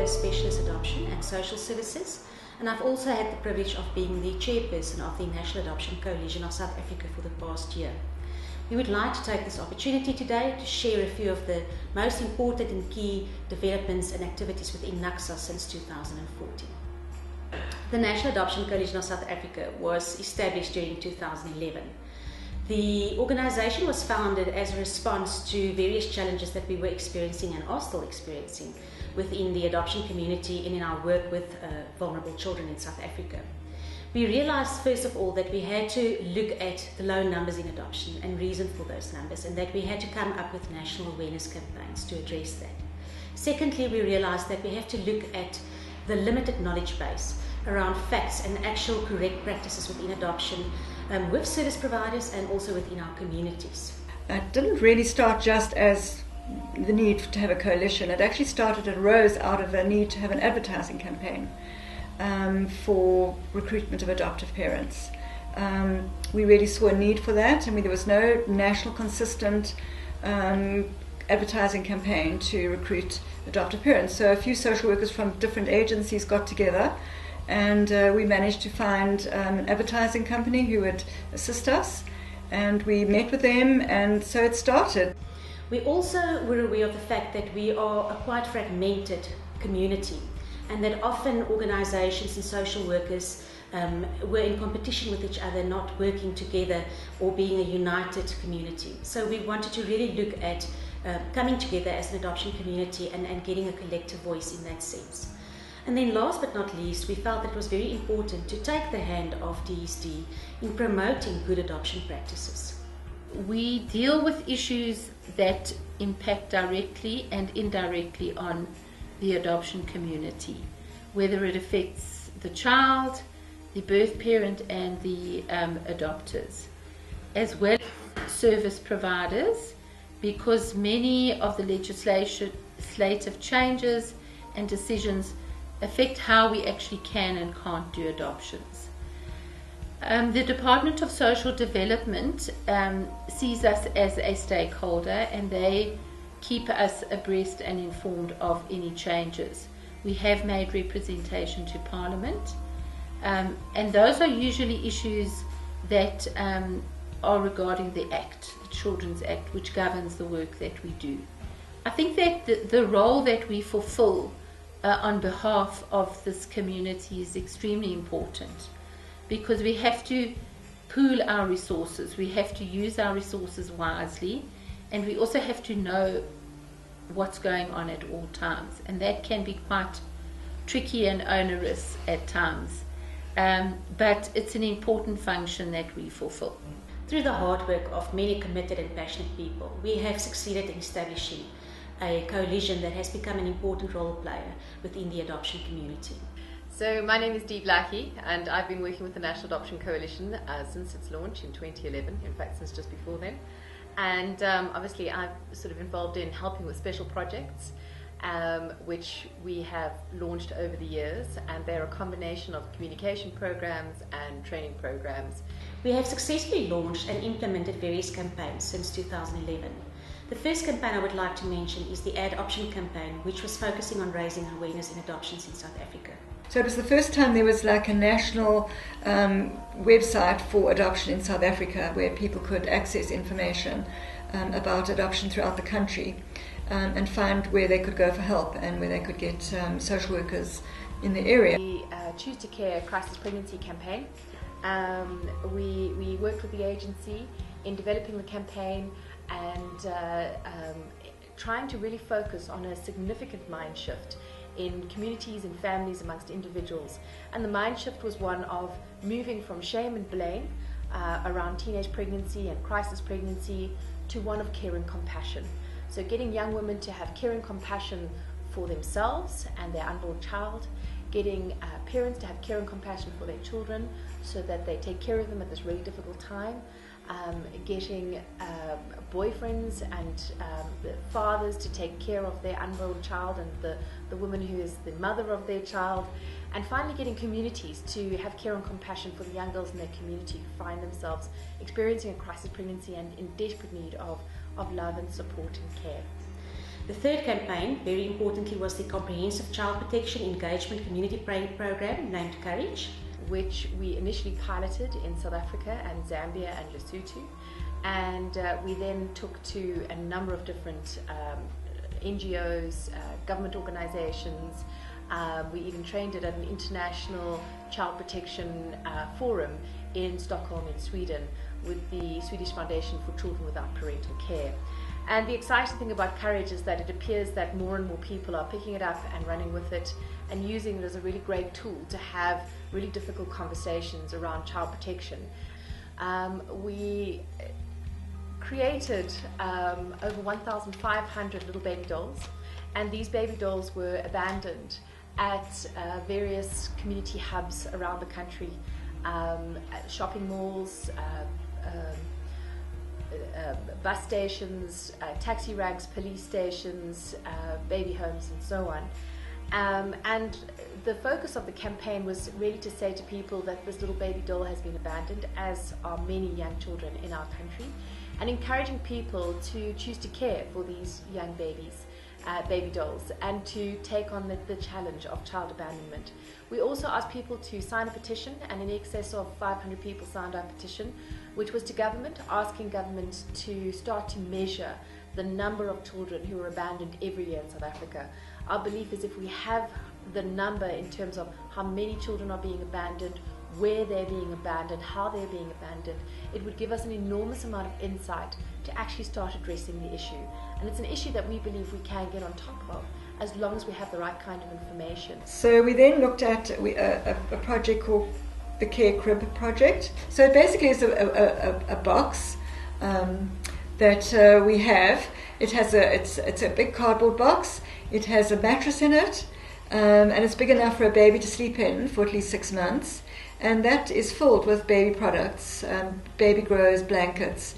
Specialist Adoption and Social Services, and I've also had the privilege of being the chairperson of the National Adoption Coalition of South Africa for the past year. We would like to take this opportunity today to share a few of the most important and key developments and activities within NACSA since 2014. The National Adoption Coalition of South Africa was established during 2011. The organisation was founded as a response to various challenges that we were experiencing and are still experiencing within the adoption community and in our work with vulnerable children in South Africa. We realised first of all that we had to look at the low numbers in adoption and reason for those numbers, and that we had to come up with national awareness campaigns to address that. Secondly, we realised that we have to look at the limited knowledge base around facts and actual correct practices within adoption with service providers and also within our communities. It didn't really start just as the need to have a coalition. It actually started and arose out of a need to have an advertising campaign for recruitment of adoptive parents. We really saw a need for that. I mean, there was no national consistent advertising campaign to recruit adoptive parents. So a few social workers from different agencies got together, and we managed to find an advertising company who would assist us, and we met with them, and so it started. We also were aware of the fact that we are a quite fragmented community, and that often organisations and social workers were in competition with each other, not working together or being a united community. So we wanted to really look at coming together as an adoption community and getting a collective voice in that sense. And then last but not least, we felt that it was very important to take the hand of DSD in promoting good adoption practices. We deal with issues that impact directly and indirectly on the adoption community, whether it affects the child, the birth parent and the adopters, as well as service providers, because many of the legislative changes and decisions affect how we actually can and can't do adoptions. The Department of Social Development sees us as a stakeholder, and they keep us abreast and informed of any changes. We have made representation to Parliament, and those are usually issues that are regarding the Act, the Children's Act, which governs the work that we do. I think that the role that we fulfill on behalf of this community is extremely important, because we have to pool our resources, we have to use our resources wisely, and we also have to know what's going on at all times, and that can be quite tricky and onerous at times, but it's an important function that we fulfill. Through the hard work of many committed and passionate people, we have succeeded in establishing a coalition that has become an important role player within the adoption community. So my name is Dee Blackie, and I've been working with the National Adoption Coalition since its launch in 2011, in fact since just before then. And obviously I'm sort of involved in helping with special projects, which we have launched over the years, and they're a combination of communication programs and training programs. We have successfully launched and implemented various campaigns since 2011. The first campaign I would like to mention is the Adoption campaign, which was focusing on raising awareness in adoptions in South Africa. So it was the first time there was like a national website for adoption in South Africa, where people could access information about adoption throughout the country, and find where they could go for help and where they could get social workers in the area. The Choose to Care Crisis Pregnancy campaign, we worked with the agency in developing the campaign and trying to really focus on a significant mind shift in communities and families amongst individuals. And the mind shift was one of moving from shame and blame around teenage pregnancy and crisis pregnancy to one of care and compassion. So getting young women to have care and compassion for themselves and their unborn child, getting parents to have care and compassion for their children so that they take care of them at this really difficult time, getting boyfriends and the fathers to take care of their unborn child and the woman who is the mother of their child, and finally getting communities to have care and compassion for the young girls in their community who find themselves experiencing a crisis pregnancy and in desperate need of love and support and care. The third campaign, very importantly, was the Comprehensive Child Protection Engagement Community Program named Courage, which we initially piloted in South Africa and Zambia and Lesotho, and we then took to a number of different NGOs, government organizations. We even trained it at an international child protection forum in Stockholm in Sweden with the Swedish Foundation for Children Without Parental Care. And the exciting thing about Courage is that it appears that more and more people are picking it up and running with it and using it as a really great tool to have really difficult conversations around child protection. We created over 1,500 little baby dolls, and these baby dolls were abandoned at various community hubs around the country, shopping malls, bus stations, taxi ranks, police stations, baby homes, and so on. And the focus of the campaign was really to say to people that this little baby doll has been abandoned, as are many young children in our country, and encouraging people to choose to care for these young babies, baby dolls, and to take on the challenge of child abandonment. We also asked people to sign a petition, and in excess of 500 people signed our petition, which was to government, asking government to start to measure the number of children who are abandoned every year in South Africa. Our belief is if we have the number in terms of how many children are being abandoned, where they're being abandoned, how they're being abandoned, it would give us an enormous amount of insight to actually start addressing the issue. And it's an issue that we believe we can get on top of as long as we have the right kind of information. So we then looked at a project called the Care Crib Project. So it basically is a box that we have. It has it's a big cardboard box. It has a mattress in it, and it's big enough for a baby to sleep in for at least 6 months. And that is filled with baby products, baby grows, blankets,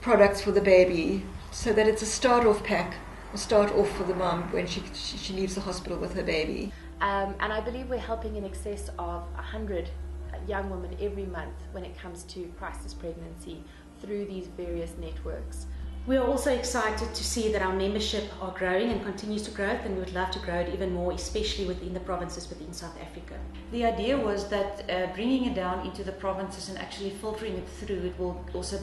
products for the baby, so that it's a start-off pack, a start-off for the mom when she leaves the hospital with her baby. And I believe we're helping in excess of 100 young women every month when it comes to crisis pregnancy through these various networks. We are also excited to see that our membership are growing and continues to grow, and we would love to grow it even more, especially within the provinces within South Africa. The idea was that bringing it down into the provinces and actually filtering it through, it will also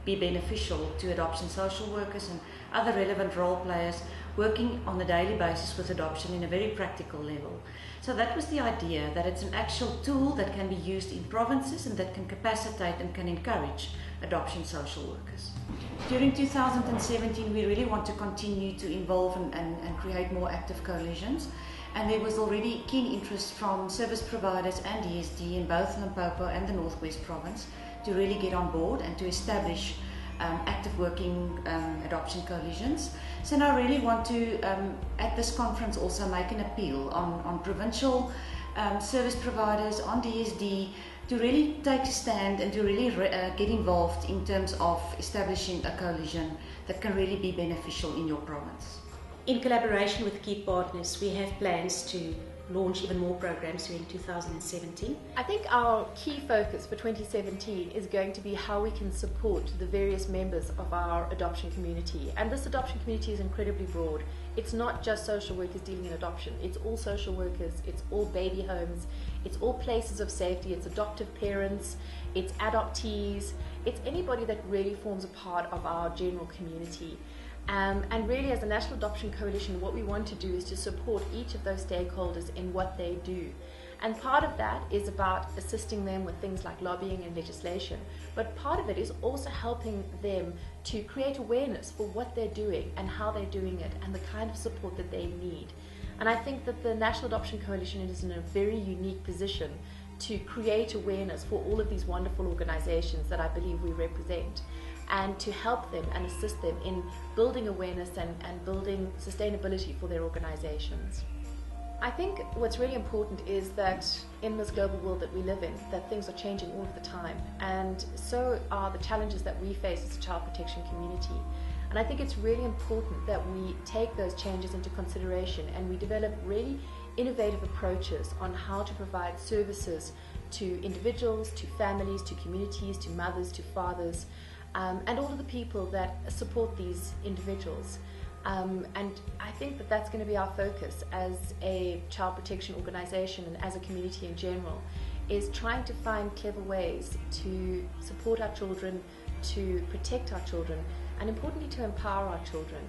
be beneficial to adoption social workers and other relevant role players working on a daily basis with adoption in a very practical level. So that was the idea, that it's an actual tool that can be used in provinces and that can capacitate and can encourage adoption social workers. During 2017, we really want to continue to involve and create more active coalitions. And there was already keen interest from service providers and DSD in both Limpopo and the Northwest Province to really get on board and to establish active working adoption coalitions. So now I really want to, at this conference, also make an appeal on provincial service providers, on DSD, to really take a stand and to really get involved in terms of establishing a coalition that can really be beneficial in your province. In collaboration with key partners, we have plans to launch even more programs during 2017. I think our key focus for 2017 is going to be how we can support the various members of our adoption community. And this adoption community is incredibly broad. It's not just social workers dealing in adoption. It's all social workers, it's all baby homes, it's all places of safety, it's adoptive parents, it's adoptees, it's anybody that really forms a part of our general community. And really, as a National Adoption Coalition, what we want to do is to support each of those stakeholders in what they do. And part of that is about assisting them with things like lobbying and legislation. But part of it is also helping them to create awareness for what they're doing and how they're doing it and the kind of support that they need. And I think that the National Adoption Coalition is in a very unique position to create awareness for all of these wonderful organizations that I believe we represent, and to help them and assist them in building awareness and building sustainability for their organizations. I think what's really important is that in this global world that we live in, that things are changing all of the time, and so are the challenges that we face as a child protection community. And I think it's really important that we take those changes into consideration and we develop really innovative approaches on how to provide services to individuals, to families, to communities, to mothers, to fathers, and all of the people that support these individuals. And I think that that's going to be our focus as a child protection organisation and as a community in general, is trying to find clever ways to support our children, to protect our children, and importantly to empower our children,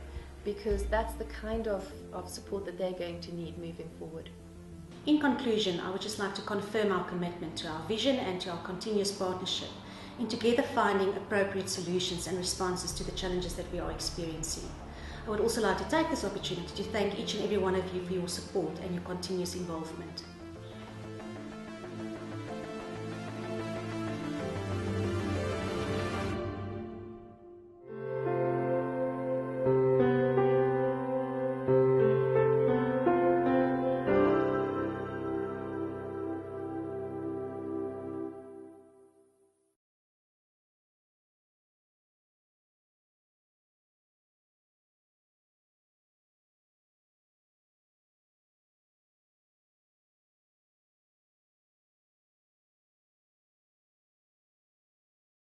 because that's the kind of support that they're going to need moving forward. In conclusion, I would just like to confirm our commitment to our vision and to our continuous partnership in together finding appropriate solutions and responses to the challenges that we are experiencing. I would also like to take this opportunity to thank each and every one of you for your support and your continuous involvement.